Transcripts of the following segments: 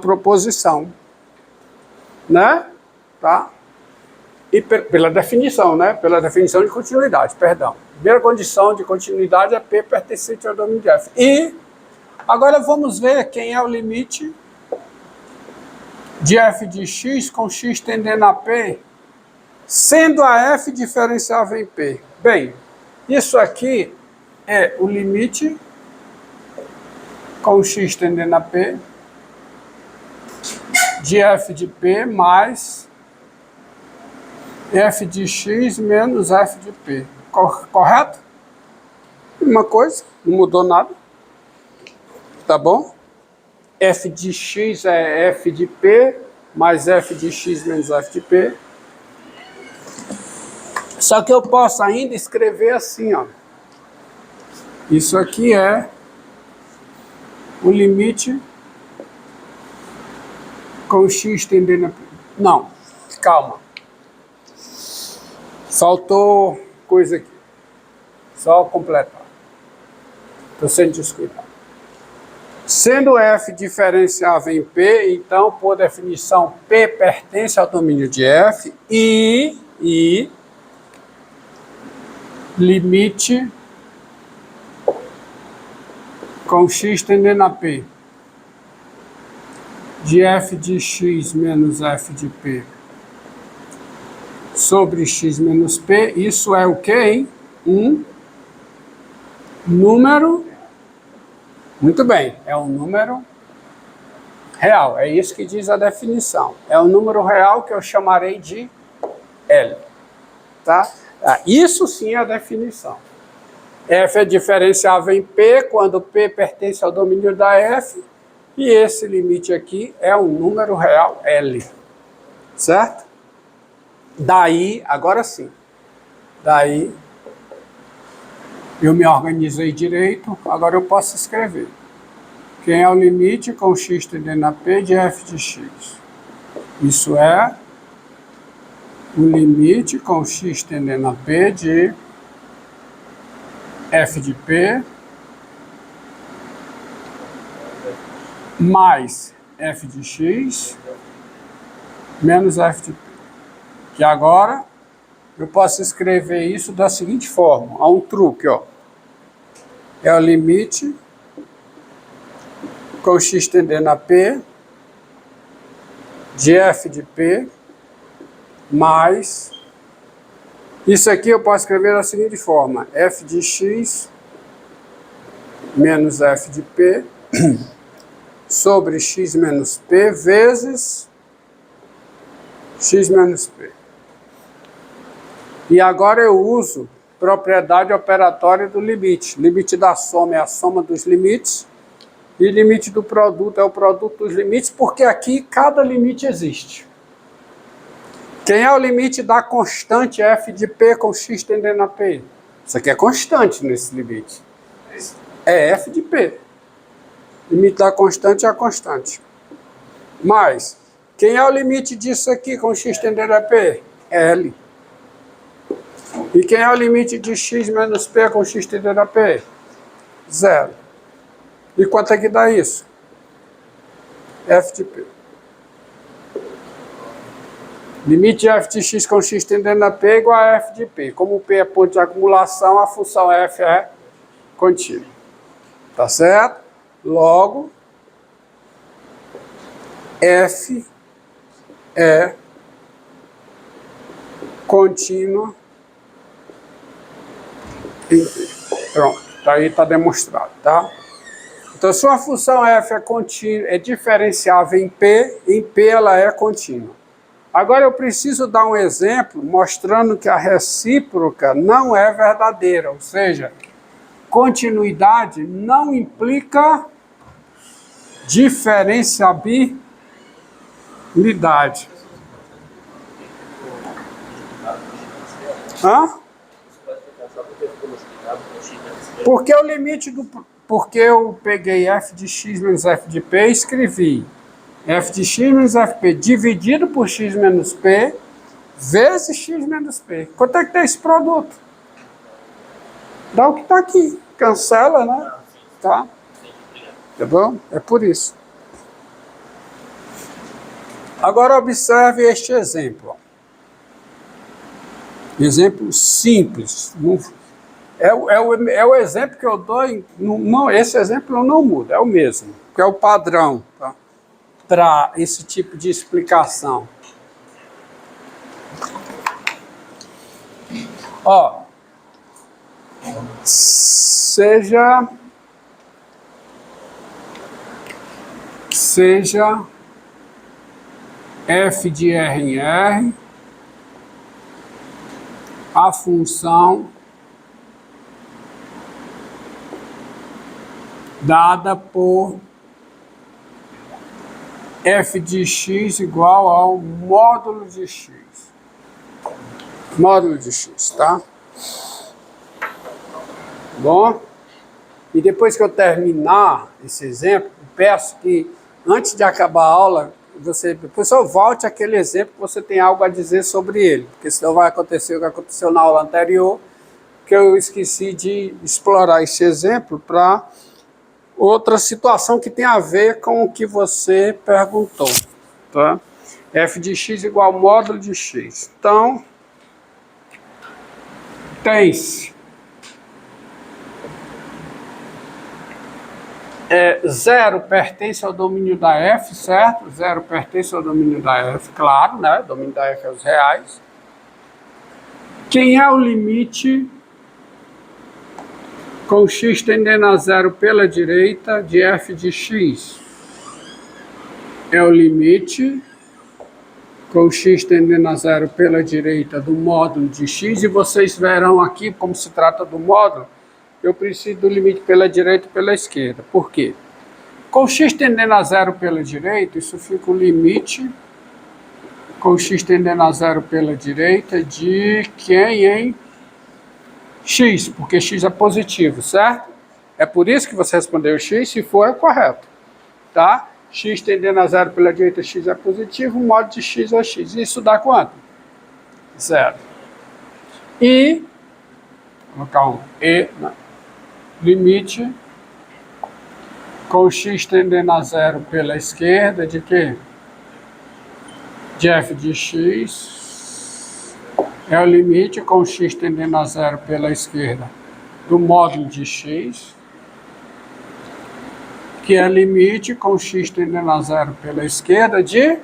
proposição, né? Tá? E pela definição, né? Pela definição de continuidade, perdão. Primeira condição de continuidade é P pertencente ao domínio de F. E agora vamos ver quem é o limite de f de x com x tendendo a P, sendo a f diferenciável em P. Bem, isso aqui é o limite com x tendendo a P de f de P mais f de x menos f de P. Correto? Uma coisa, não mudou nada. Tá bom? F de x é f de P mais f de x menos f de P. Só que eu posso ainda escrever assim, ó. Isso aqui é o limite com x tendendo a P. Não, calma. Faltou coisa aqui. Só completar. Estou sendo descuidado. Sendo f diferenciável em P, então, por definição, P pertence ao domínio de F e limite com x tendendo a P de f de x menos f de P sobre x menos P, isso é o quê, hein? Um número, muito bem, é um número real, é isso que diz a definição. É um número real que eu chamarei de L, tá? Isso sim é a definição. F é diferenciável em P quando P pertence ao domínio da F, e esse limite aqui é um número real L, certo? Daí, agora sim, daí eu me organizei direito, agora eu posso escrever. Quem é o limite com x tendendo a P de f de x? Isso é o limite com x tendendo a P de f de P mais f de x menos f de P. Que agora eu posso escrever isso da seguinte forma. Há um truque, ó. É o limite com x tendendo a P de f de P mais... Isso aqui eu posso escrever da seguinte forma. F de x menos f de P sobre x menos P vezes x menos P. E agora eu uso propriedade operatória do limite. Limite da soma é a soma dos limites. E limite do produto é o produto dos limites, porque aqui cada limite existe. Quem é o limite da constante f de P com x tendendo a P? Isso aqui é constante nesse limite. É f de P. Limite da constante é a constante. Mas, quem é o limite disso aqui com x tendendo a P? L. E quem é o limite de x menos P com x tendendo a P? 0. E quanto é que dá isso? F de P. Limite de f de x com x tendendo a P é igual a f de P. Como P é ponto de acumulação, a função f é contínua. Tá certo? Logo, f é contínua em P. Pronto, aí está demonstrado, tá? Então, se uma função f é contínua, é diferenciável em P ela é contínua. Agora eu preciso dar um exemplo mostrando que a recíproca não é verdadeira, ou seja, continuidade não implica diferenciabilidade. Hã? Porque o limite do... Porque eu peguei f de x menos f de P e escrevi f de x menos f de P dividido por x menos P vezes x menos P. Quanto é que tem esse produto? Dá o que está aqui. Cancela, né? Tá? Tá bom? É por isso. Agora observe este exemplo. Exemplo simples. É o exemplo que eu dou. Esse exemplo não muda, é o mesmo, que é o padrão, tá? Para esse tipo de explicação. Ó, seja f de R em R a função dada por f de x igual ao módulo de x. Módulo de x, tá? Bom, e depois que eu terminar esse exemplo, peço que antes de acabar a aula, depois eu volte àquele exemplo que você tem algo a dizer sobre ele, porque senão vai acontecer o que aconteceu na aula anterior, que eu esqueci de explorar esse exemplo para outra situação que tem a ver com o que você perguntou, tá? F de x igual ao módulo de x. Então, tem-se 0 pertence ao domínio da f, certo? 0 pertence ao domínio da f, claro, né? O domínio da f é os reais. Quem é o limite com x tendendo a 0 pela direita de f de x? É o limite com x tendendo a 0 pela direita do módulo de x, e vocês verão aqui, como se trata do módulo, eu preciso do limite pela direita e pela esquerda. Por quê? Com x tendendo a 0 pela direita, isso fica o limite com x tendendo a 0 pela direita de quem em x, porque x é positivo, certo? É por isso que você respondeu x, se for, é correto, tá? X tendendo a 0 pela direita, x é positivo, o módulo de x é x. Isso dá quanto? 0. E, vou colocar um e, né? Limite com x tendendo a 0 pela esquerda de quê? De f de x é o limite com x tendendo a 0 pela esquerda do módulo de x, que é limite com x tendendo a 0 pela esquerda de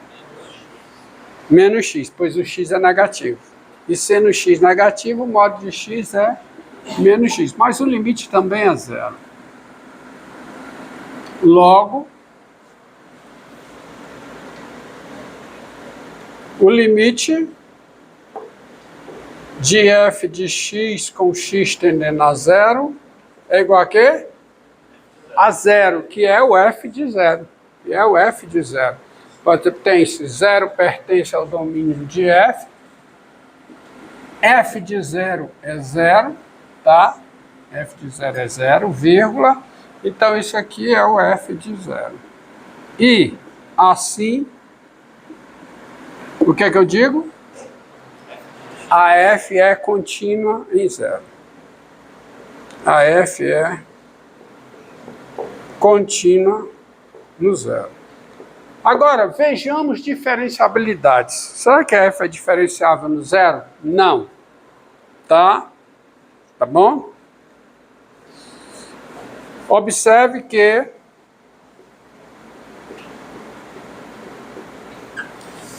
menos x, pois o x é negativo. E sendo x negativo, o módulo de x é menos x, mas o limite também é 0. Logo, o limite de f de x com x tendendo a 0 é igual a quê? A 0, que é o f de 0. Que é o f de 0. Tem-se 0 pertence ao domínio de f de 0 é 0, tá? F de 0 é 0, vírgula. Então, isso aqui é o f de 0. E, assim, o que é que eu digo? A f é contínua em 0. A f é contínua no 0. Agora, vejamos diferenciabilidades. Será que a f é diferenciável no 0? Não. Tá? Tá bom? Observe que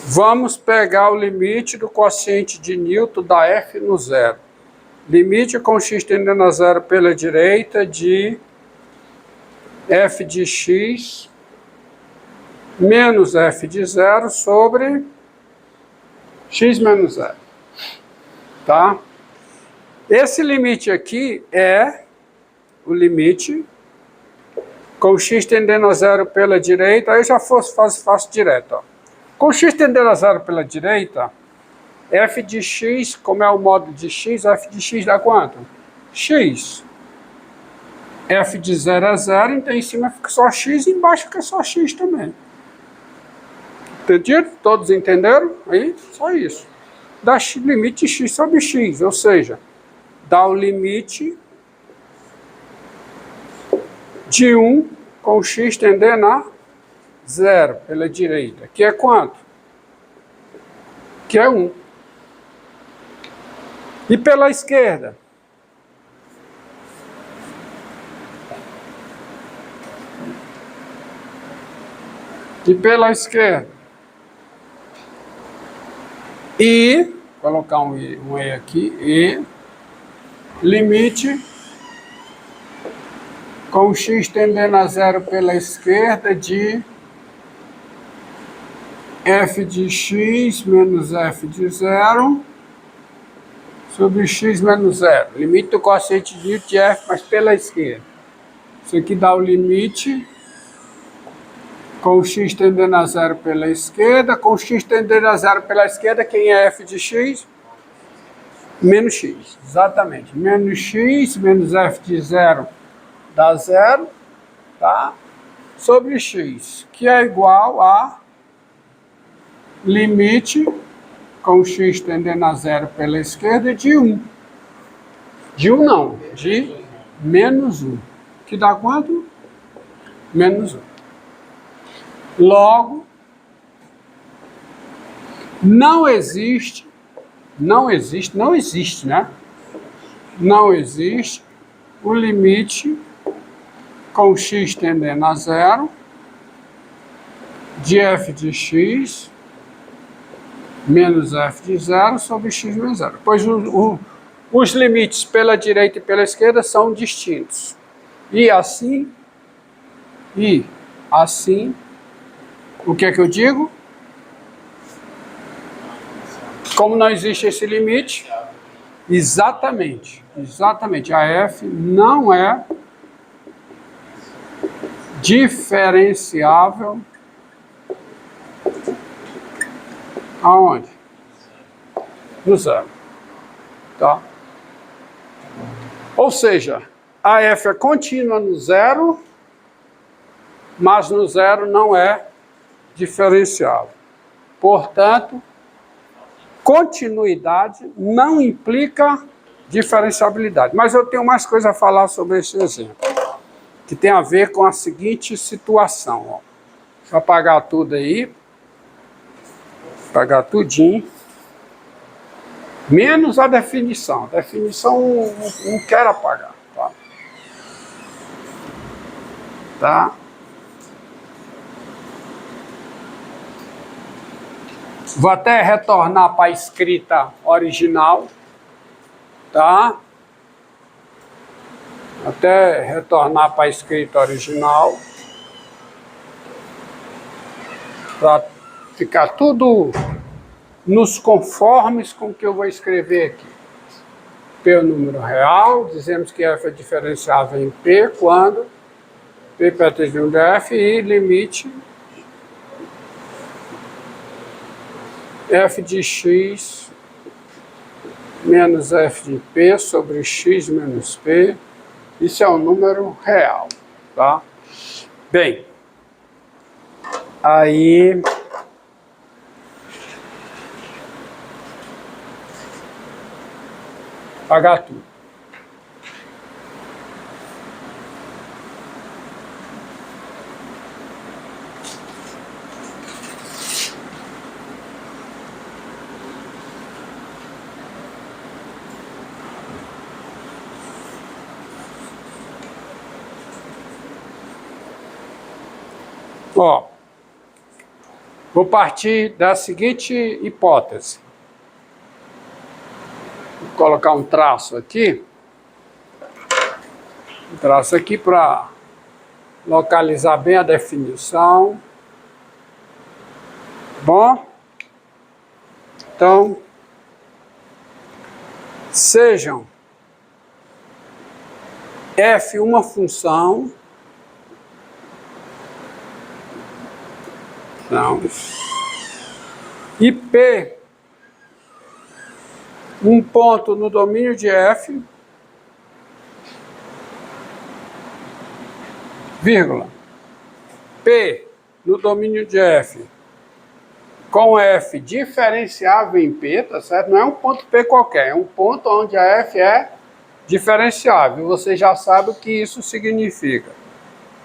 vamos pegar o limite do quociente de Newton da f no 0. Limite com x tendendo a 0 pela direita de f de x menos f de 0 sobre x menos 0. Tá? Esse limite aqui é o limite com x tendendo a 0 pela direita, aí já faço direto. Ó. Com x tendendo a 0 pela direita, f de x, como é o módulo de x, f de x dá quanto? X. F de 0 é 0, então em cima fica só x e embaixo fica só x também. Entendido? Todos entenderam? Aí, só isso. Dá limite de x sobre x, ou seja, dá o limite de 1 com x tendendo a 0 pela direita, que é quanto? que é 1. E pela esquerda? E pela esquerda? E, vou colocar um E aqui, e limite com x tendendo a 0 pela esquerda de f de x menos f de 0 sobre x menos 0. Limite do quociente de f, mas pela esquerda. Isso aqui dá o limite com x tendendo a 0 pela esquerda. Com x tendendo a 0 pela esquerda, quem é f de x? Menos x, exatamente. Menos x menos f de 0 dá 0, tá? Sobre x, que é igual a limite com x tendendo a 0 pela esquerda de 1. De 1 não, de menos 1. Que dá quanto? Menos 1. Logo, não existe, né? Não existe o limite com x tendendo a 0 de f de x menos f de 0 sobre x menos 0. Pois os limites pela direita e pela esquerda são distintos. E assim, o que é que eu digo? Como não existe esse limite, exatamente, a f não é diferenciável aonde? No 0. Tá? Ou seja, a f é contínua no 0, mas no 0 não é diferenciável. Portanto, continuidade não implica diferenciabilidade. Mas eu tenho mais coisa a falar sobre esse exemplo, que tem a ver com a seguinte situação. Ó. Deixa eu apagar tudo aí. Apagar tudinho. Menos a definição. A definição não quero apagar. Tá? Vou até retornar para a escrita original, tá? Até retornar para a escrita original, para ficar tudo nos conformes com o que eu vou escrever aqui. P é o número real, dizemos que f é diferenciável em P quando P pertence a um f e limite f de x menos f de p sobre x menos p. Isso é um número real, tá? Bem, aí apagar tudo. Ó, vou partir da seguinte hipótese. Vou colocar um traço aqui. Um traço aqui para localizar bem a definição. Bom? Então, sejam f uma função, e P um ponto no domínio de F, vírgula, P no domínio de F com F diferenciável em P, tá certo? Não é um ponto P qualquer, é um ponto onde a F é diferenciável. Você já sabe o que isso significa.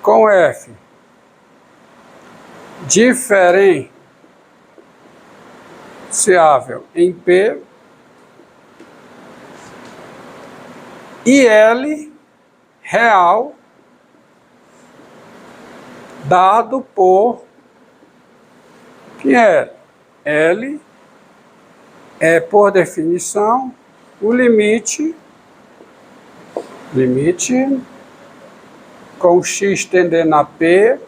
Com F diferenciável diferenciável em P e L real dado por que é L é, por definição, o limite com x tendendo a P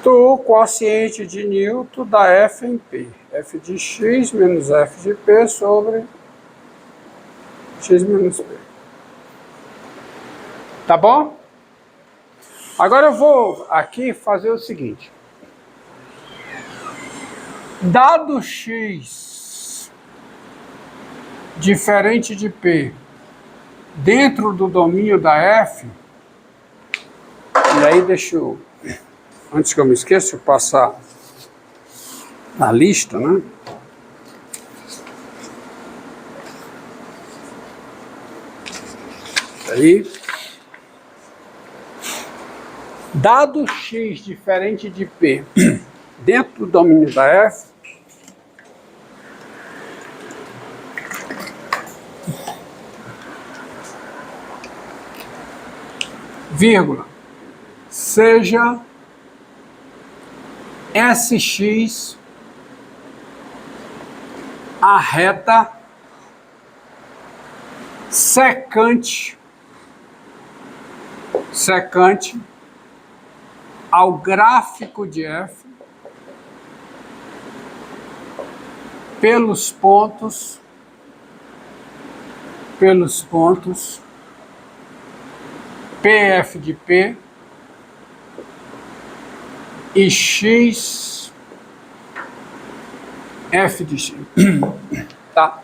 do quociente de Newton da F em P. F de x menos F de P sobre x menos P. Tá bom? Agora eu vou aqui fazer o seguinte. Dado x diferente de P dentro do domínio da F, e aí deixa eu, antes que eu me esqueça, eu passar a lista, né? Aí, dado x diferente de P dentro do domínio da F, vírgula, seja Sx a reta secante ao gráfico de F pelos pontos PF de P e X F de X. Tá?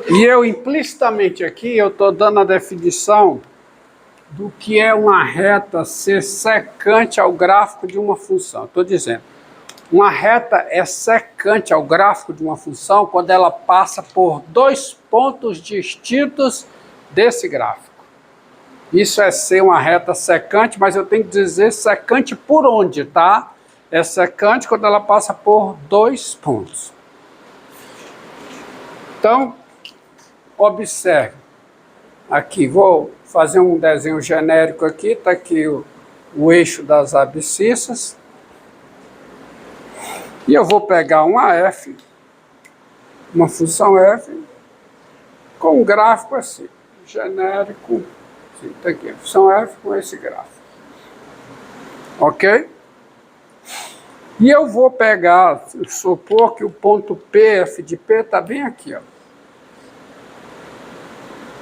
E eu implicitamente aqui eu estou dando a definição do que é uma reta ser secante ao gráfico de uma função. Estou dizendo, uma reta é secante ao gráfico de uma função quando ela passa por dois pontos distintos desse gráfico. Isso é ser uma reta secante, mas eu tenho que dizer secante por onde, tá? É secante quando ela passa por dois pontos. Então, observe. Aqui, vou fazer um desenho genérico aqui. Está aqui o eixo das abscissas. E eu vou pegar uma F, uma função F, com um gráfico assim, genérico. Está aqui, a função F com esse gráfico. Ok? E eu vou pegar, supor que o ponto PF de P está bem aqui, ó.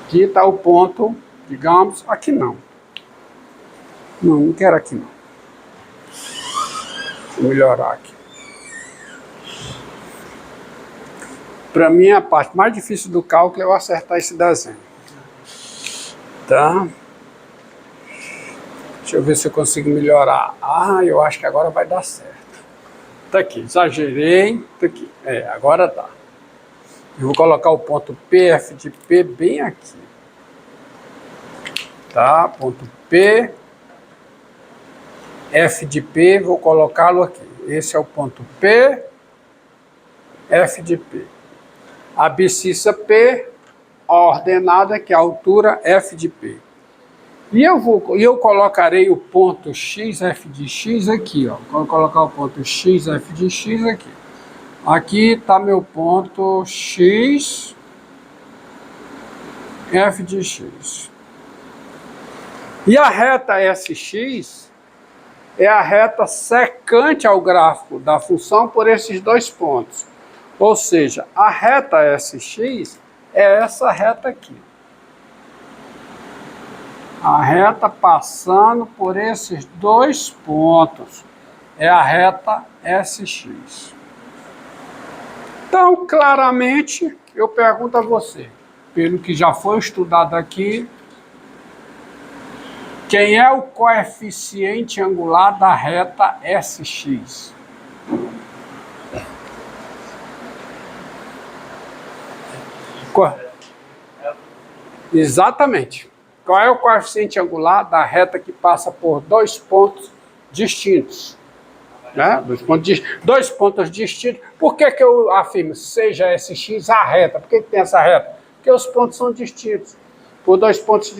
Aqui está o ponto, digamos, aqui não. Não quero aqui não. Vou melhorar aqui. Para mim, a parte mais difícil do cálculo é eu acertar esse desenho. Tá? Deixa eu ver se eu consigo melhorar. Ah, eu acho que agora vai dar certo. Tá aqui, exagerei. Tá aqui. Agora tá. Eu vou colocar o ponto PF de P bem aqui. Tá? Ponto P. F de P, vou colocá-lo aqui. Esse é o ponto P. F de P. A abscissa P, a ordenada, que é a altura F de P. E eu colocarei o ponto x, f de x aqui, ó. Vou colocar o ponto x, f de x aqui. Aqui está meu ponto x, f de x. E a reta SX é a reta secante ao gráfico da função por esses dois pontos. Ou seja, a reta SX é essa reta aqui. A reta passando por esses dois pontos é a reta SX. Então, claramente, eu pergunto a você, pelo que já foi estudado aqui, quem é o coeficiente angular da reta SX? Exatamente. Qual é o coeficiente angular da reta que passa por dois pontos distintos? né? Dois pontos distintos. Por que que eu afirmo seja SX a reta? Por que que tem essa reta? Porque os pontos são distintos. Por dois pontos